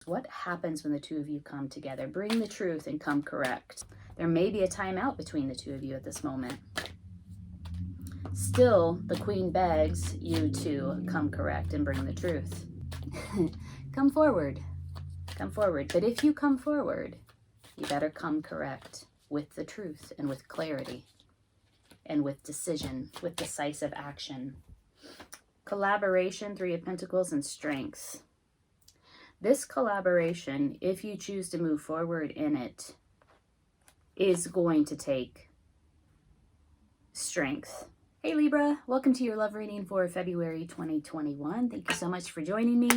What happens when the two of you come together? Bring the truth and come correct. There may be a timeout between the two of you at this moment. Still, the Queen begs you to come correct and bring the truth. Come forward. Come forward. But if you come forward, you better come correct with the truth and with clarity and with decision, with decisive action. Collaboration, Three of Pentacles, and strength. This collaboration, if you choose to move forward in it, is going to take strength. Hey Libra, welcome to your love reading for February 2021. Thank you so much for joining me.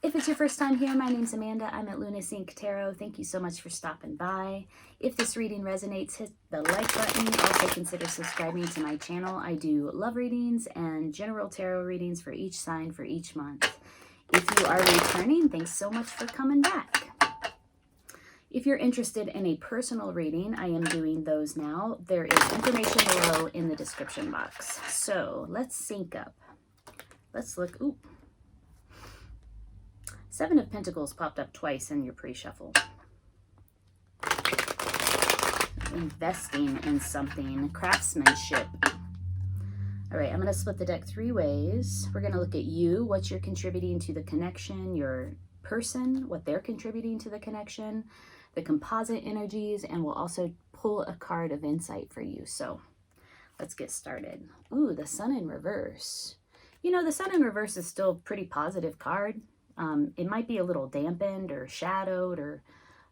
If it's your first time here, my name's Amanda. I'm at Luna Sync Tarot. Thank you so much for stopping by. If this reading resonates, hit the like button. Also consider subscribing to my channel. I do love readings and general tarot readings for each sign for each month. If you are returning, thanks so much for coming back. If you're interested in a personal reading, I am doing those now. There is information below in the description box. So let's sync up. Let's look. Ooh. Seven of Pentacles popped up twice in your pre-shuffle. Investing in something, craftsmanship. All right, I'm going to split the deck three ways. We're going to look at you, what you're contributing to the connection, your person, what they're contributing to the connection, the composite energies, and we'll also pull a card of insight for you. So let's get started. Ooh, the Sun in reverse. You know, the Sun in reverse is still a pretty positive card. It might be a little dampened or shadowed, or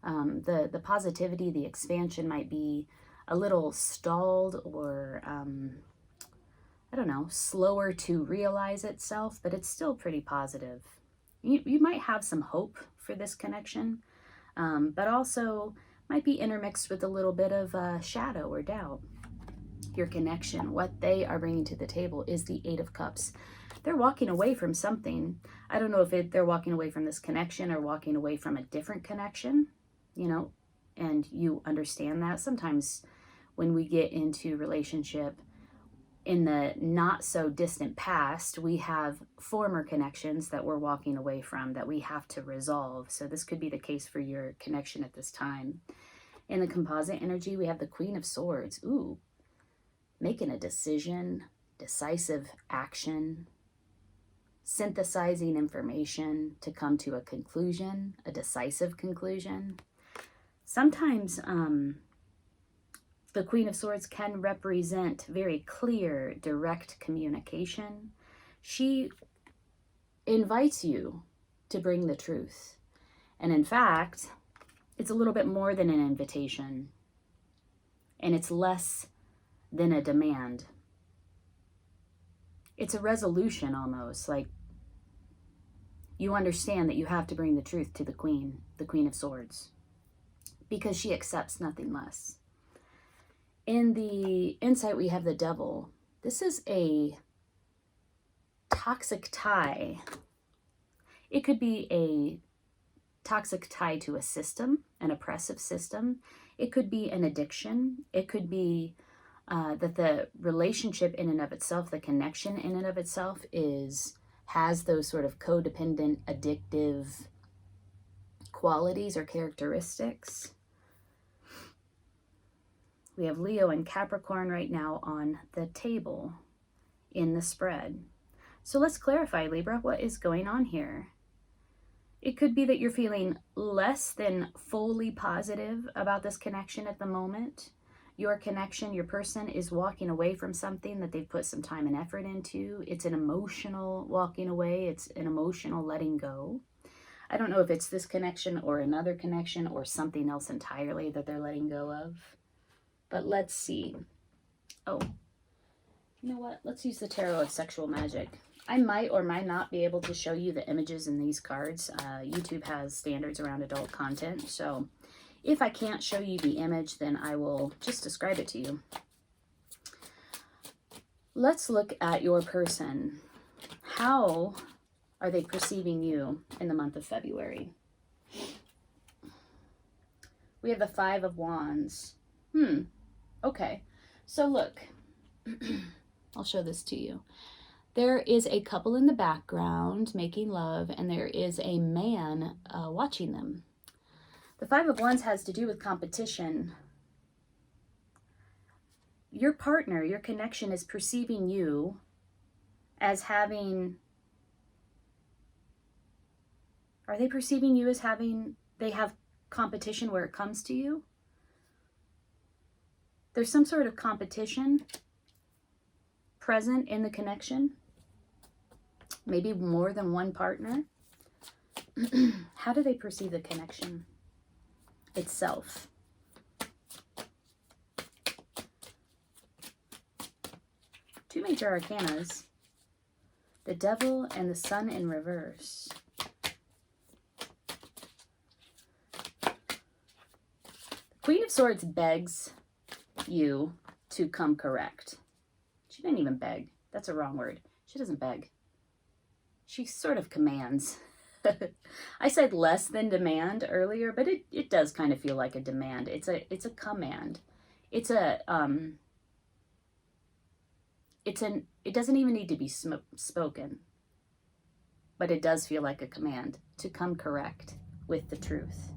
the positivity, the expansion might be a little stalled or, I don't know, slower to realize itself, but it's still pretty positive. You might have some hope for this connection, but also might be intermixed with a little bit of shadow or doubt. Your connection, what they are bringing to the table, is the Eight of Cups. They're walking away from something. I don't know if they're walking away from this connection or walking away from a different connection, you know, and you understand that. Sometimes when we get into relationship in the not so distant past, we have former connections that we're walking away from that we have to resolve. So this could be the case for your connection at this time. In the composite energy, we have the Queen of Swords. Ooh, making a decision, decisive action, synthesizing information to come to a conclusion, a decisive conclusion. Sometimes the Queen of Swords can represent very clear, direct communication. She invites you to bring the truth. And in fact, it's a little bit more than an invitation. And it's less than a demand. It's a resolution almost, like you understand that you have to bring the truth to the Queen of Swords, because she accepts nothing less. In the insight, we have the Devil. This is a toxic tie. It could be a toxic tie to a system, an oppressive system. It could be an addiction. It could be that the relationship in and of itself, the connection in and of itself has those sort of codependent, addictive qualities or characteristics. We have Leo and Capricorn right now on the table in the spread. So let's clarify, Libra, what is going on here? It could be that you're feeling less than fully positive about this connection at the moment. Your connection, your person is walking away from something that they've put some time and effort into. It's an emotional walking away. It's an emotional letting go. I don't know if it's this connection or another connection or something else entirely that they're letting go of. But let's see. Oh, you know what? Let's use the Tarot of Sexual Magic. I might or might not be able to show you the images in these cards. YouTube has standards around adult content, so if I can't show you the image, then I will just describe it to you. Let's look at your person. How are they perceiving you in the month of February? We have the Five of Wands. Okay. So look, I'll show this to you. There is a couple in the background making love, and there is a man watching them. The Five of Wands has to do with competition. Your partner, your connection is perceiving you as having... Are they perceiving you as having... They have competition where it comes to you? There's some sort of competition present in the connection. Maybe more than one partner. How do they perceive the connection itself? Two major arcanas. The Devil and the Sun in reverse. The Queen of Swords begs you to come correct. She didn't even beg. That's a wrong word. She doesn't beg. She sort of commands. I said less than demand earlier, but it does kind of feel like a demand. It's a command. It doesn't even need to be spoken, but it does feel like a command to come correct with the truth.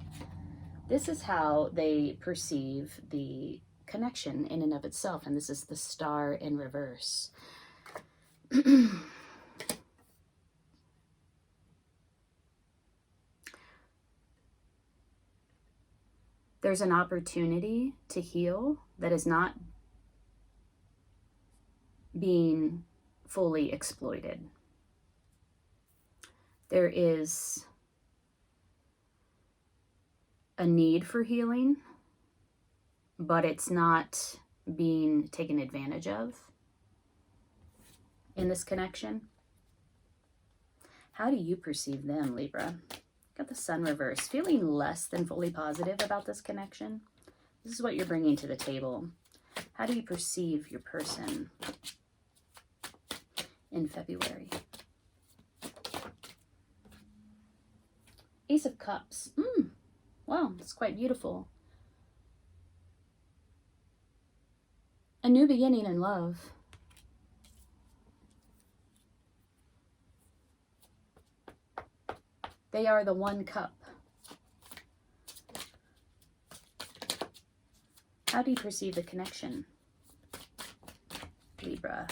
This is how they perceive the connection in and of itself, and this is the Star in reverse. There's an opportunity to heal that is not being fully exploited. There is a need for healing, but it's not being taken advantage of in this connection. How do you perceive them, Libra? Got the Sun reverse. Feeling less than fully positive about this connection. This is what you're bringing to the table. How do you perceive your person in February? Ace of Cups. Wow, that's quite beautiful. A new beginning in love. They are the one cup. How do you perceive the connection, Libra?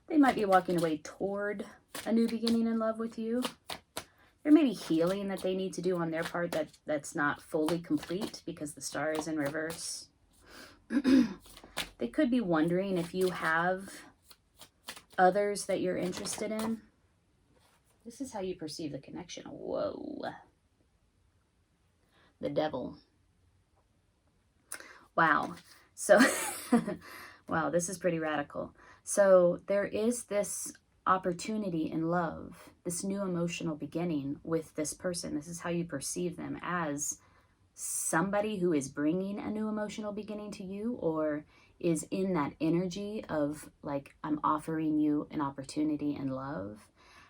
They might be walking away toward a new beginning in love with you. There may be healing that they need to do on their part that's not fully complete because the Star is in reverse. They could be wondering if you have others that you're interested in. This is how you perceive the connection. Whoa. The Devil. Wow. So, wow, this is pretty radical. So there is this opportunity in love, this new emotional beginning with this person. This is how you perceive them, as somebody who is bringing a new emotional beginning to you, or is in that energy of like, I'm offering you an opportunity in love.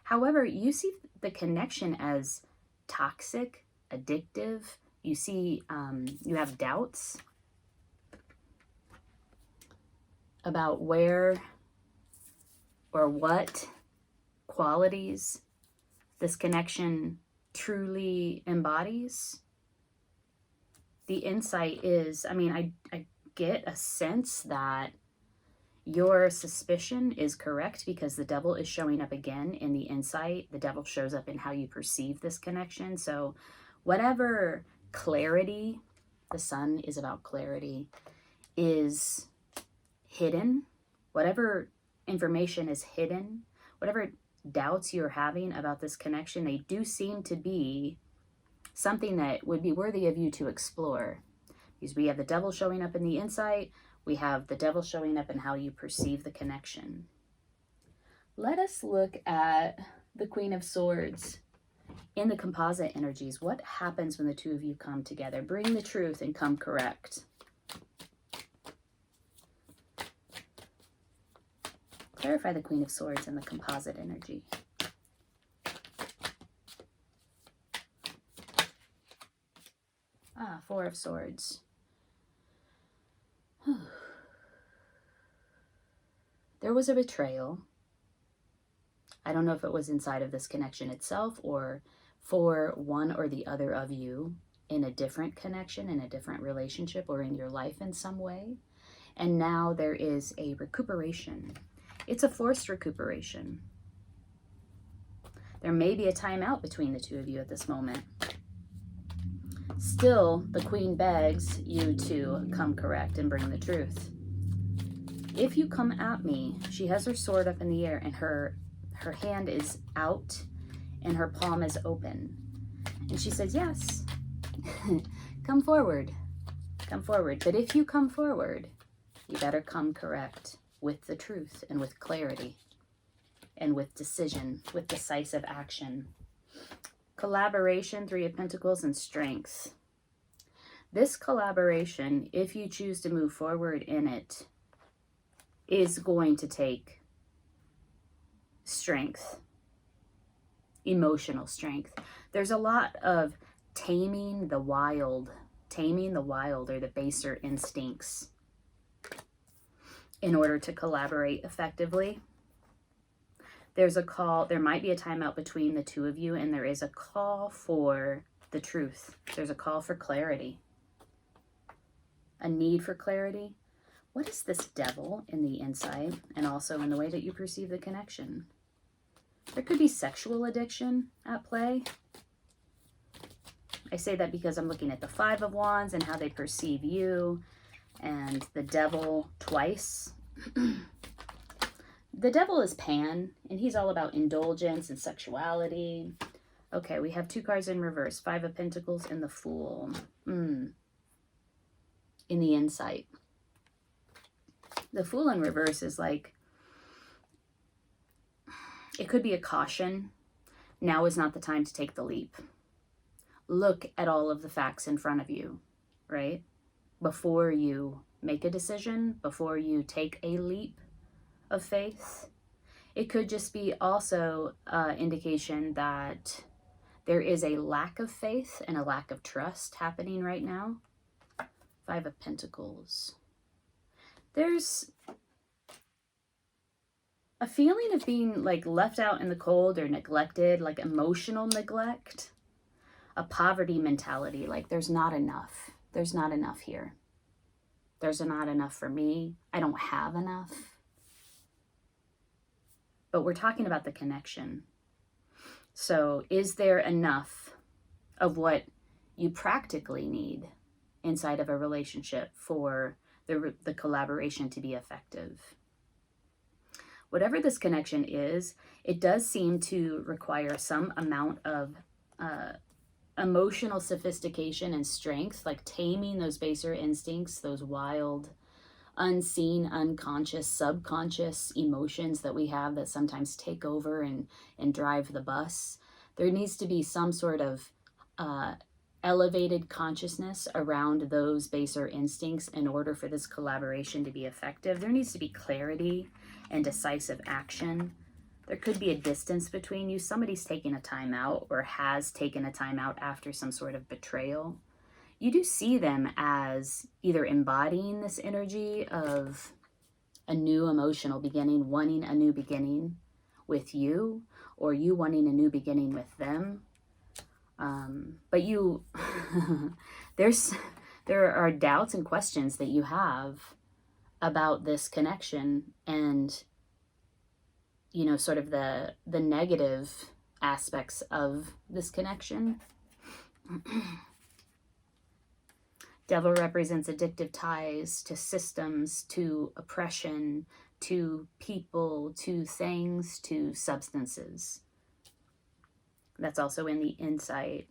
However, you see the connection as toxic, addictive. You see, you have doubts about where or what qualities this connection truly embodies. The insight is, I mean, I get a sense that your suspicion is correct because the Devil is showing up again in the insight. The Devil shows up in how you perceive this connection. So whatever clarity, the Sun is about clarity, is hidden, whatever information is hidden, whatever doubts you're having about this connection, they do seem to be something that would be worthy of you to explore. Because we have the Devil showing up in the insight, we have the Devil showing up in how you perceive the connection. Let us look at the Queen of Swords in the composite energies. What happens when the two of you come together? Bring the truth and come correct. Clarify the Queen of Swords in the composite energy. Four of Swords. There was a betrayal. I don't know if it was inside of this connection itself or for one or the other of you in a different connection, in a different relationship, or in your life in some way. And now there is a recuperation. It's a forced recuperation. There may be a timeout between the two of you at this moment. Still, the Queen begs you to come correct and bring the truth. If you come at me, she has her sword up in the air and her hand is out and her palm is open. And she says, yes, come forward. Come forward. But if you come forward, you better come correct with the truth and with clarity and with decision, with decisive action. Collaboration, Three of Pentacles, and strength. This collaboration, if you choose to move forward in it, is going to take strength, emotional strength. There's a lot of taming the wild or the baser instincts in order to collaborate effectively. There's a call, there might be a timeout between the two of you, and there is a call for the truth. There's a call for clarity, a need for clarity. What is this devil in the inside and also in the way that you perceive the connection? There could be sexual addiction at play. I say that because I'm looking at the Five of Wands and how they perceive you, and the devil twice. The devil is Pan, and he's all about indulgence and sexuality. Okay, we have two cards in reverse. Five of Pentacles and the Fool. In the insight. The Fool in reverse is like, it could be a caution. Now is not the time to take the leap. Look at all of the facts in front of you, right? Before you make a decision, before you take a leap of faith. It could just be also indication that there is a lack of faith and a lack of trust happening right now. Five of Pentacles. There's a feeling of being like left out in the cold or neglected, like emotional neglect, a poverty mentality, like there's not enough. There's not enough here. There's not enough for me. I don't have enough. But we're talking about the connection. So is there enough of what you practically need inside of a relationship for the collaboration to be effective? Whatever this connection is, it does seem to require some amount of emotional sophistication and strength, like taming those baser instincts, those wild, unseen, unconscious, subconscious emotions that we have that sometimes take over and drive the bus. There needs to be some sort of elevated consciousness around those baser instincts in order for this collaboration to be effective. There needs to be clarity and decisive action. There could be a distance between you. Somebody's taking a time out or has taken a time out after some sort of betrayal. You do see them as either embodying this energy of a new emotional beginning, wanting a new beginning with you, or you wanting a new beginning with them. But you, there are doubts and questions that you have about this connection and, you know, sort of the negative aspects of this connection. Devil represents addictive ties to systems, to oppression, to people, to things, to substances. That's also in the insight.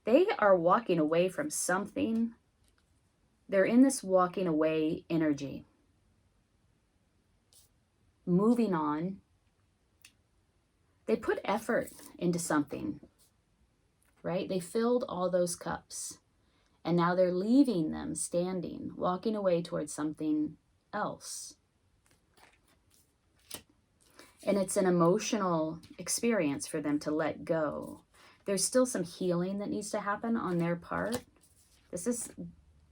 They are walking away from something. They're in this walking away energy. Moving on. They put effort into something, right? They filled all those cups. And now they're leaving them standing, walking away towards something else. And it's an emotional experience for them to let go. There's still some healing that needs to happen on their part. This is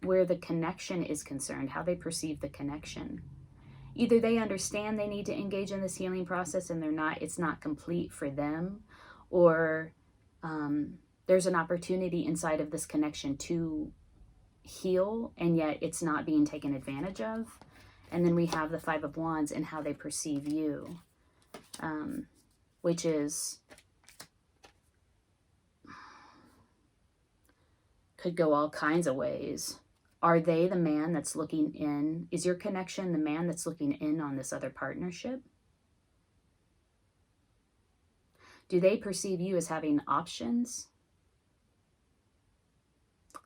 where the connection is concerned, how they perceive the connection. Either they understand they need to engage in this healing process and it's not complete for them, or there's an opportunity inside of this connection to heal, and yet it's not being taken advantage of. And then we have the Five of Wands and how they perceive you, which is, could go all kinds of ways. Are they the man that's looking in? Is your connection the man that's looking in on this other partnership? Do they perceive you as having options?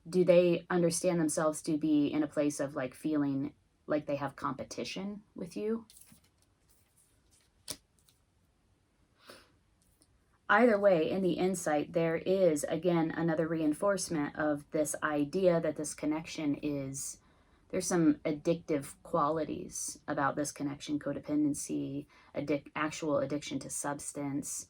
Do they understand themselves to be in a place of like feeling like they have competition with you? Either way, in the insight, there is, again, another reinforcement of this idea that this connection is, there's some addictive qualities about this connection: codependency, actual addiction to substance,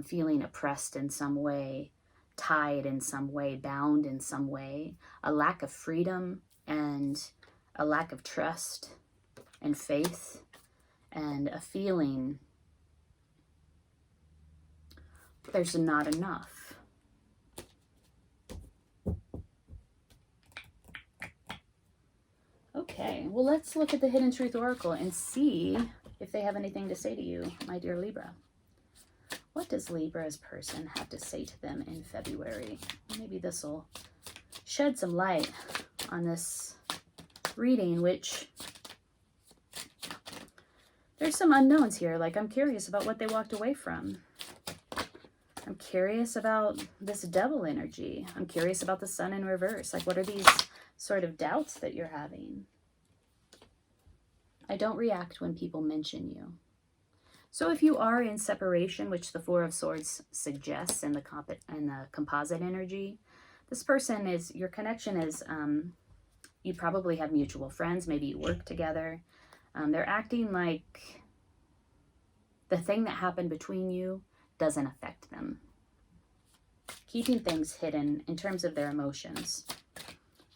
feeling oppressed in some way, tied in some way, bound in some way, a lack of freedom and a lack of trust and faith, and a feeling there's not enough. Okay, well, let's look at the Hidden Truth Oracle and see if they have anything to say to you, my dear Libra. What does Libra's person have to say to them in February? Maybe this will shed some light on this reading, which there's some unknowns here. Like, I'm curious about what they walked away from. I'm curious about this devil energy. I'm curious about the sun in reverse. Like, what are these sort of doubts that you're having? I don't react when people mention you. So if you are in separation, which the Four of Swords suggests in the composite energy, this person is, your connection is, you probably have mutual friends. Maybe you work together. They're acting like the thing that happened between you doesn't affect them. Keeping things hidden in terms of their emotions.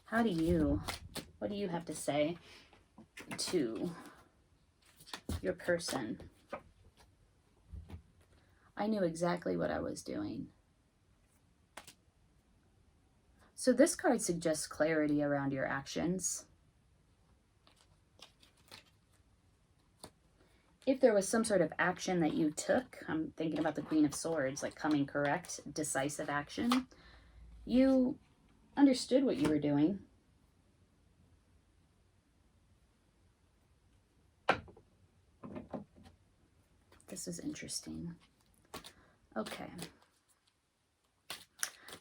What do you have to say to your person? I knew exactly what I was doing. So this card suggests clarity around your actions. If there was some sort of action that you took, I'm thinking about the Queen of Swords, like coming correct, decisive action, you understood what you were doing. This is interesting. Okay.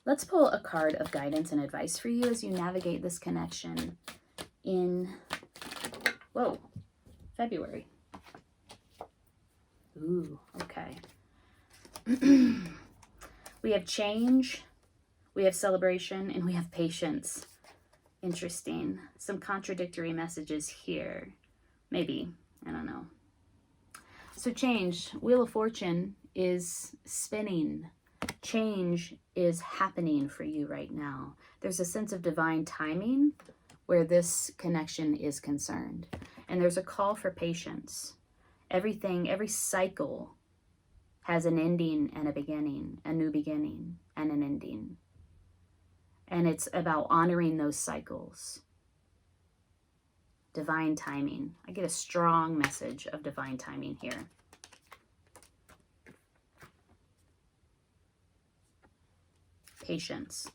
Let's pull a card of guidance and advice for you as you navigate this connection in, February. Ooh, okay. We have change, we have celebration, and we have patience. Interesting. Some contradictory messages here. Maybe. I don't know. So change. Wheel of Fortune is spinning. Change is happening for you right now. There's a sense of divine timing where this connection is concerned. And there's a call for patience. Every cycle has an ending and a beginning, a new beginning and an ending. And it's about honoring those cycles. Divine timing. I get a strong message of divine timing here. Patience.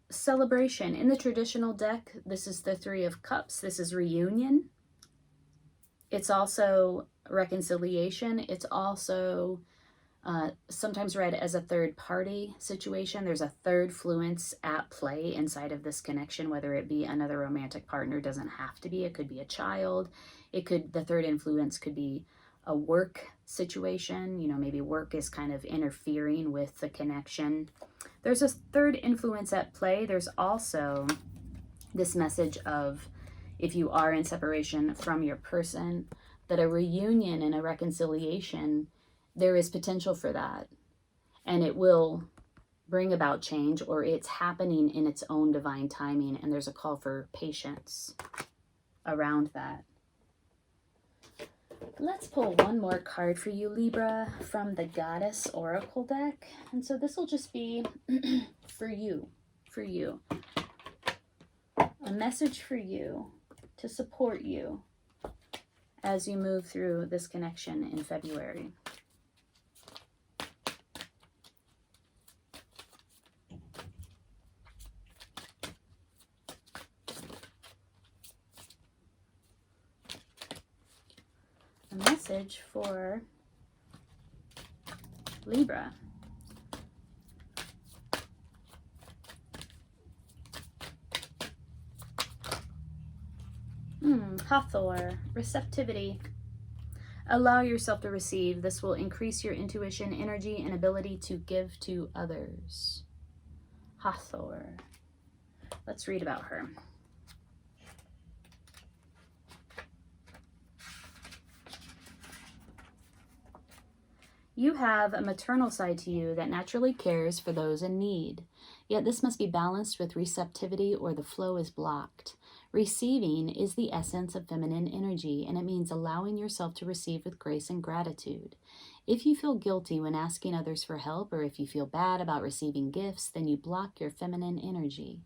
Celebration. In the traditional deck, this is the Three of Cups. This is reunion. It's also reconciliation. It's also sometimes read as a third party situation. There's a third fluence at play inside of this connection, whether it be another romantic partner. Doesn't have to be. It could be a child. The third influence could be a work situation. You know, maybe work is kind of interfering with the connection. There's a third influence at play. There's also this message of, if you are in separation from your person, that a reunion and a reconciliation, there is potential for that. And it will bring about change, or it's happening in its own divine timing, and there's a call for patience around that. Let's pull one more card for you, Libra, from the Goddess Oracle deck. And so this will just be for you, a message for you to support you as you move through this connection in February. Message for Libra. Hathor, receptivity. Allow yourself to receive. This will increase your intuition, energy, and ability to give to others. Hathor. Let's read about her. You have a maternal side to you that naturally cares for those in need. Yet this must be balanced with receptivity or the flow is blocked. Receiving is the essence of feminine energy, and it means allowing yourself to receive with grace and gratitude. If you feel guilty when asking others for help, or if you feel bad about receiving gifts, then you block your feminine energy.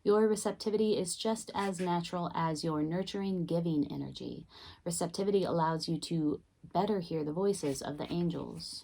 Your receptivity is just as natural as your nurturing, giving energy. Receptivity allows you to better hear the voices of the angels.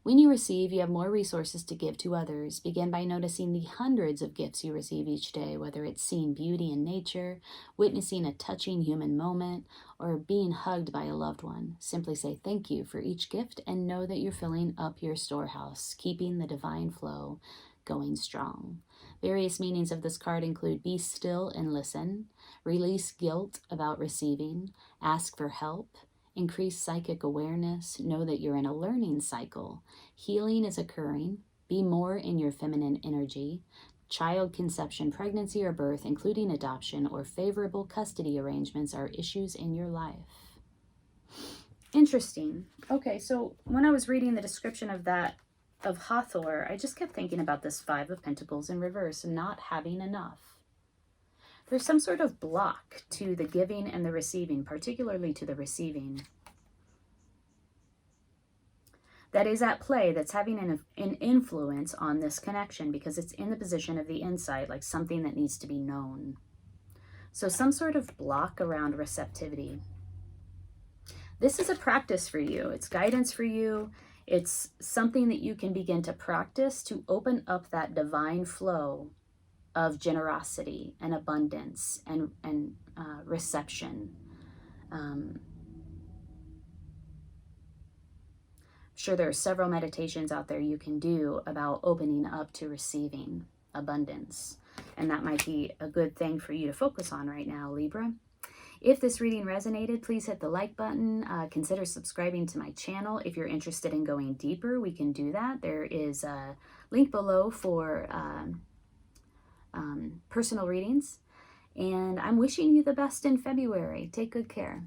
When you receive, you have more resources to give to others. Begin by noticing the hundreds of gifts you receive each day, whether it's seeing beauty in nature, witnessing a touching human moment, or being hugged by a loved one. Simply say thank you for each gift and know that you're filling up your storehouse, keeping the divine flow going strong. Various meanings of this card include be still and listen, release guilt about receiving, ask for help, increase psychic awareness, know that you're in a learning cycle, healing is occurring, be more in your feminine energy, child conception, pregnancy or birth, including adoption or favorable custody arrangements are issues in your life. Interesting. Okay, so when I was reading the description of that, of Hathor, I just kept thinking about this Five of Pentacles in reverse, not having enough. There's some sort of block to the giving and the receiving, particularly to the receiving, that is at play, that's having an influence on this connection because it's in the position of the insight, like something that needs to be known. So some sort of block around receptivity. This is a practice for you. It's guidance for you. It's something that you can begin to practice to open up that divine flow of generosity and abundance and reception. I'm sure there are several meditations out there you can do about opening up to receiving abundance. And that might be a good thing for you to focus on right now, Libra. If this reading resonated, please hit the like button. Consider subscribing to my channel. If you're interested in going deeper, we can do that. There is a link below for personal readings, and I'm wishing you the best in February. Take good care.